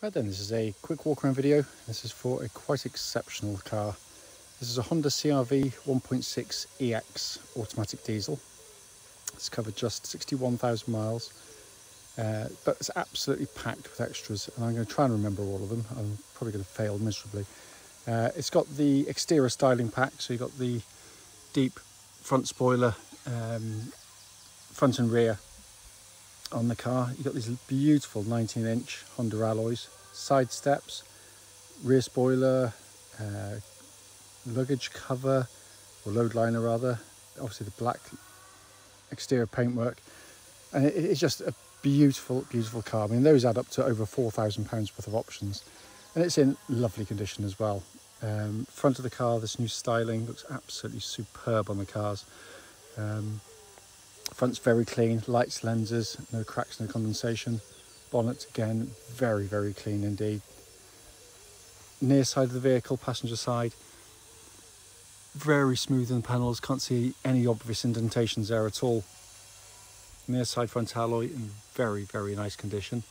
Right then, this is a quick walk around video. This is for a quite exceptional car. This is a Honda CR-V 1.6 EX automatic diesel. It's covered just 61,000 miles, but it's absolutely packed with extras, and I'm going to try and remember all of them. I'm probably going to fail miserably. It's got the exterior styling pack, so you've got the deep front spoiler, front and rear on the car. You've got these beautiful 19-inch Honda alloys, side steps, rear spoiler, luggage cover, or load liner rather, obviously the black exterior paintwork, and it's just a beautiful, beautiful car. I mean, those add up to over £4,000 worth of options, and it's in lovely condition as well. Front of the car, this new styling looks absolutely superb on the cars. Front's very clean, lights, lenses, no cracks, no condensation. Bonnet, again, very, very clean indeed. Near side of the vehicle, passenger side, very smooth in the panels, can't see any obvious indentations there at all. Near side front alloy in very, very nice condition.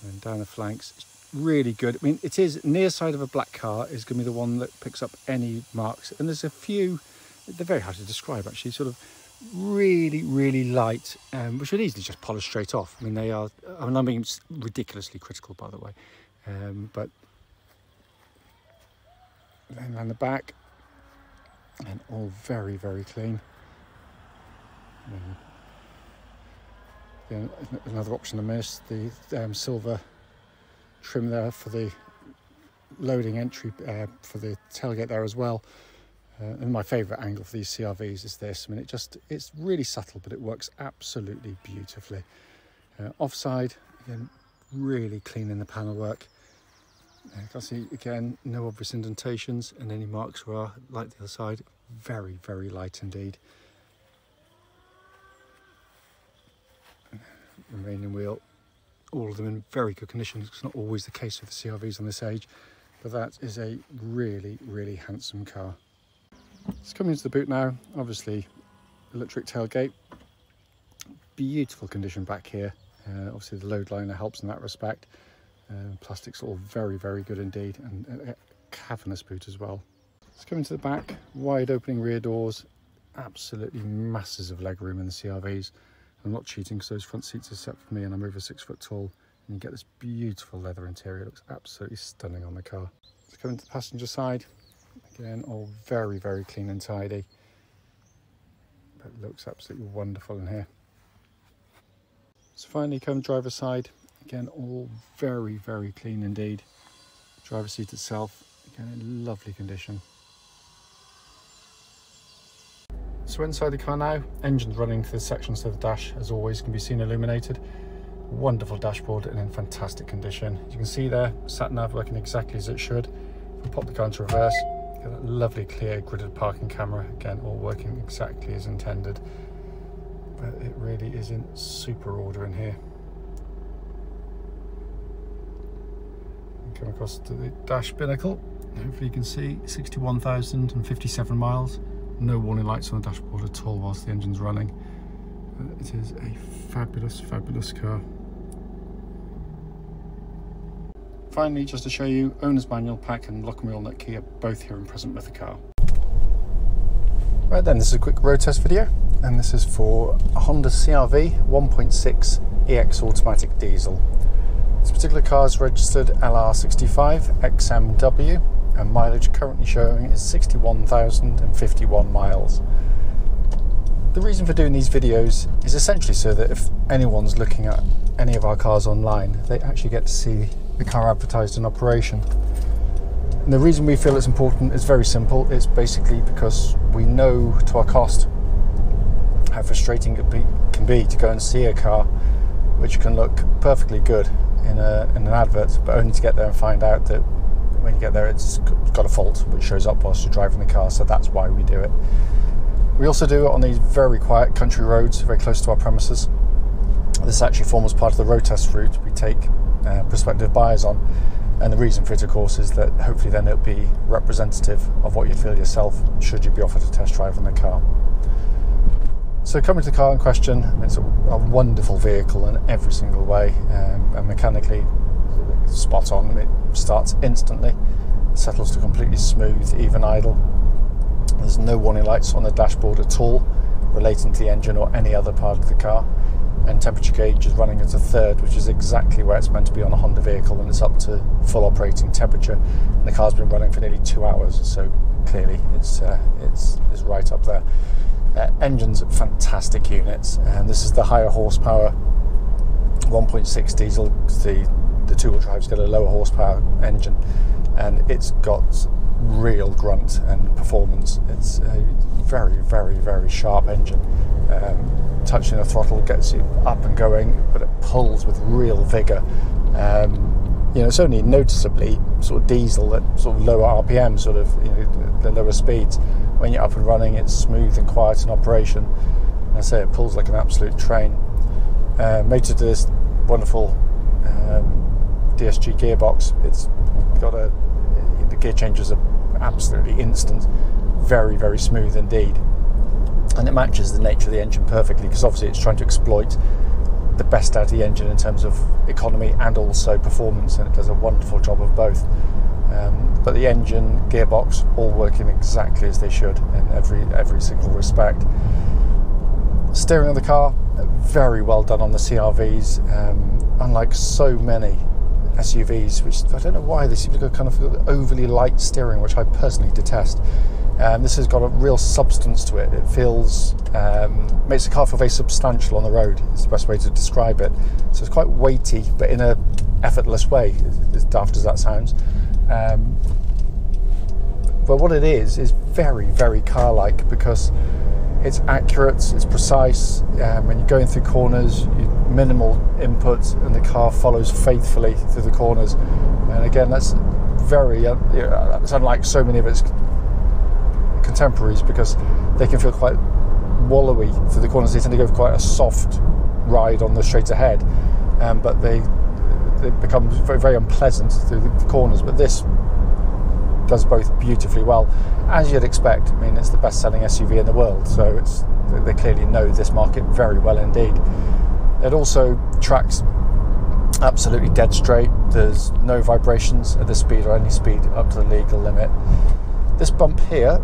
And down the flanks, it's really good. I mean, it is, near side of a black car is going to be the one that picks up any marks. And there's a few, they're very hard to describe actually, sort of really, really light, which would easily just polish straight off. I mean, they are, I'm being ridiculously critical, by the way. But then around the back, and all very, very clean. Then another option I missed, the silver trim there for the loading entry, for the tailgate there as well. And my favourite angle for these CR-Vs is this. I mean, it's really subtle, but it works absolutely beautifully. Offside, again, really clean in the panel work. You can see, again, no obvious indentations, and any marks are, like the other side, very, very light indeed. Remaining wheel, all of them in very good condition. It's not always the case with the CR-Vs on this age, but that is a really, really handsome car. It's coming into the boot now. Obviously, electric tailgate, beautiful condition back here. Obviously, the load liner helps in that respect. Plastic's all very, very good indeed, and a cavernous boot as well. It's coming to the back, wide opening rear doors, absolutely masses of leg room in the CR-Vs. I'm not cheating because those front seats are set for me, and I'm over 6 foot tall, and you get this beautiful leather interior. It looks absolutely stunning on the car. It's coming to the passenger side. Again, all very, very clean and tidy. But it looks absolutely wonderful in here. So finally, come driver's side. Again, all very, very clean indeed. Driver's seat itself, again, in lovely condition. So inside the car now, engine's running through the section, so the dash, as always, can be seen illuminated. Wonderful dashboard and in fantastic condition. You can see there, sat-nav working exactly as it should. If we pop the car into reverse, get that lovely clear gridded parking camera, again, all working exactly as intended. But it really is in super order in here. Come across to the dash binnacle. Hopefully you can see 61,057 miles. No warning lights on the dashboard at all whilst the engine's running. It is a fabulous, fabulous car. Finally, just to show you, owner's manual pack and lock and wheel nut key are both here and present with the car. Right then, this is a quick road test video, and this is for a Honda CR-V 1.6 EX automatic diesel. This particular car is registered LR65XWW, and mileage currently showing is 61,051 miles. The reason for doing these videos is essentially so that if anyone's looking at any of our cars online, they actually get to see the car advertised in operation. And the reason we feel it's important is very simple. It's basically because we know to our cost how frustrating it can be to go and see a car which can look perfectly good in an advert, but only to get there and find out that when you get there it's got a fault which shows up whilst you're driving the car. So that's why we do it. We also do it on these very quiet country roads very close to our premises. This actually forms part of the road test route we take prospective buyers on, and the reason for it, of course, is that hopefully then it'll be representative of what you'd feel yourself should you be offered a test drive on the car. So coming to the car in question, it's a wonderful vehicle in every single way, and mechanically spot on. It starts instantly, settles to completely smooth, even idle. There's no warning lights on the dashboard at all relating to the engine or any other part of the car, and temperature gauge is running at a third, which is exactly where it's meant to be on a Honda vehicle when it's up to full operating temperature, and the car's been running for nearly 2 hours, so clearly it's right up there. Engines, fantastic units, and this is the higher horsepower 1.6 diesel. The two-wheel drive's got a lower horsepower engine, and it's got real grunt and performance. It's a very, very, very sharp engine. Touching the throttle gets you up and going, but it pulls with real vigour. It's only noticeably sort of diesel at sort of lower RPM, sort of the lower speeds. When you're up and running, it's smooth and quiet in operation. And I say it pulls like an absolute train. Mated to this wonderful DSG gearbox. It's got the gear changes are absolutely instant, very, very smooth indeed, and it matches the nature of the engine perfectly, because obviously it's trying to exploit the best out of the engine in terms of economy and also performance, and it does a wonderful job of both. But the engine, gearbox, all working exactly as they should in every single respect. Steering of the car, very well done on the CR-Vs, unlike so many SUVs, which I don't know why they seem to go kind of overly light steering, which I personally detest. This has got a real substance to it. It feels, makes the car feel very substantial on the road, is the best way to describe it. So it's quite weighty, but in a effortless way, as daft as that sounds. But what it is very, very car-like, because it's accurate, it's precise. When you're going through corners, minimal input, and the car follows faithfully through the corners. And again, that's very, that's unlike so many of its contemporaries, because they can feel quite wallowy through the corners. They tend to go for quite a soft ride on the straight ahead, but they become very, very unpleasant through the corners. But this does both beautifully well, as you'd expect. I mean, it's the best-selling SUV in the world, so they clearly know this market very well indeed. It also tracks absolutely dead straight. There's no vibrations at this speed or any speed up to the legal limit. This bump here,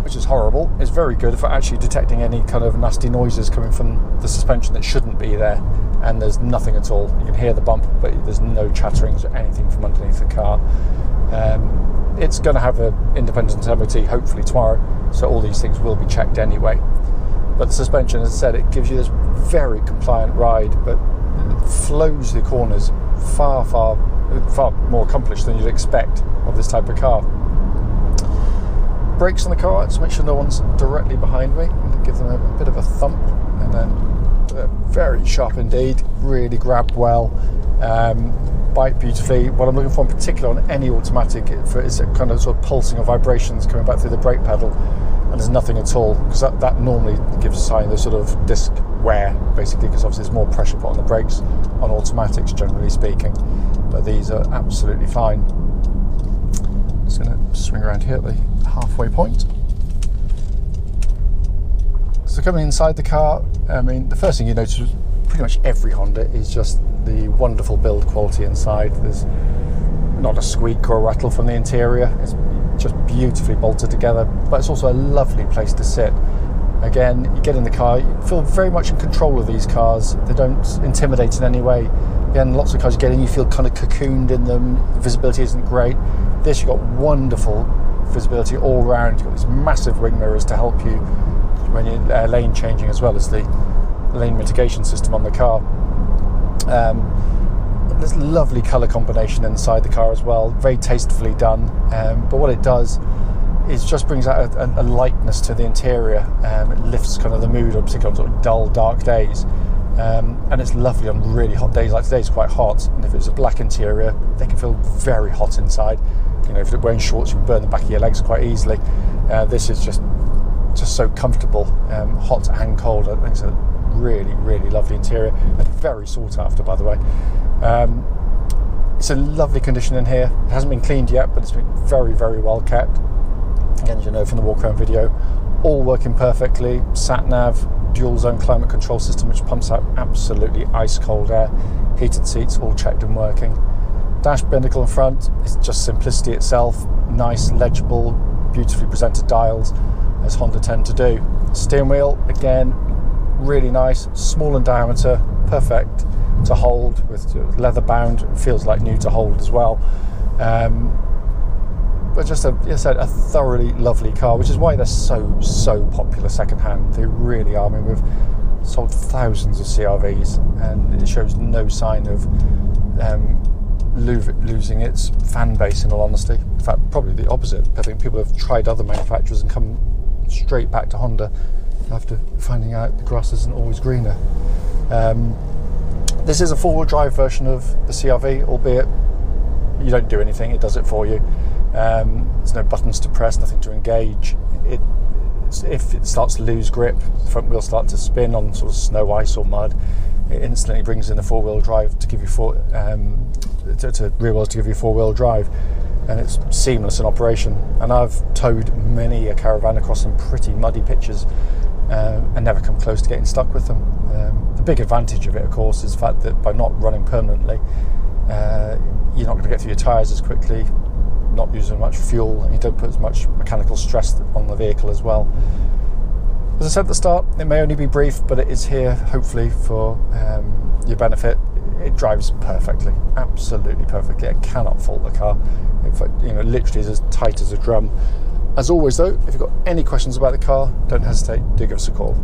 which is horrible, is very good for actually detecting any kind of nasty noises coming from the suspension that shouldn't be there, and there's nothing at all. You can hear the bump, but there's no chatterings or anything from underneath the car. It's going to have an independent MOT hopefully tomorrow, so all these things will be checked anyway. But the suspension, as I said, it gives you this very compliant ride, but it flows the corners far, far, far more accomplished than you'd expect of this type of car. Brakes on the car, just make sure no one's directly behind me, and give them a bit of a thump, and then very sharp indeed, really grab well, bite beautifully. What I'm looking for in particular on any automatic is a kind of sort of pulsing or vibrations coming back through the brake pedal, and there's nothing at all, because that normally gives a sign of sort of disc wear, basically, because obviously there's more pressure put on the brakes on automatics, generally speaking, but these are absolutely fine. Just going to swing around here at the halfway point. So coming inside the car, I mean, the first thing you notice with pretty much every Honda is just the wonderful build quality inside. There's not a squeak or a rattle from the interior. It's just beautifully bolted together, but it's also a lovely place to sit. Again, you get in the car, you feel very much in control of these cars. They don't intimidate in any way. Again, lots of cars you get in, you feel kind of cocooned in them. The visibility isn't great. This, you've got wonderful visibility all round. You've got these massive wing mirrors to help you when you're lane changing, as well as the lane mitigation system on the car. There's lovely colour combination inside the car as well, very tastefully done. But what it does is just brings out a lightness to the interior. It lifts kind of the mood, particularly on sort of dull, dark days. And it's lovely on really hot days like today. It's quite hot, and if it was a black interior, they can feel very hot inside. You know, if you're wearing shorts, you can burn the back of your legs quite easily. This is just so comfortable, hot and cold. I think it's a really, really lovely interior, and very sought after, by the way. It's in lovely condition in here. It hasn't been cleaned yet, but it's been very, very well kept. Again, as you know from the Walkaround video, all working perfectly. Sat nav, dual zone climate control system, which pumps out absolutely ice cold air. Heated seats, all checked and working. Dash binnacle in front, it's just simplicity itself. Nice, legible, beautifully presented dials, as Honda tend to do. Steering wheel, again, really nice, small in diameter, perfect to hold, with leather bound, feels like new to hold as well. But just a thoroughly lovely car, which is why they're so popular secondhand. They really are. I mean, we've sold thousands of CRVs, and it shows no sign of losing its fan base, in all honesty. In fact, probably the opposite. I think people have tried other manufacturers and come straight back to Honda after finding out the grass isn't always greener. This is a four-wheel drive version of the CRV, albeit you don't do anything, it does it for you. There's no buttons to press, nothing to engage. If it starts to lose grip, the front wheel starts to spin on sort of snow, ice or mud, it instantly brings in the four-wheel drive to give you rear wheels to give you four-wheel drive, and it's seamless in operation. And I've towed many a caravan across some pretty muddy pitches and never come close to getting stuck with them. The big advantage of it, of course, is the fact that by not running permanently, you're not going to get through your tyres as quickly, not using much fuel, and you don't put as much mechanical stress on the vehicle as well. As I said at the start, it may only be brief, but it is here hopefully for your benefit. It drives perfectly, absolutely perfectly. I cannot fault the car. In fact, literally is as tight as a drum. As always though, if you've got any questions about the car, don't hesitate, do give us a call.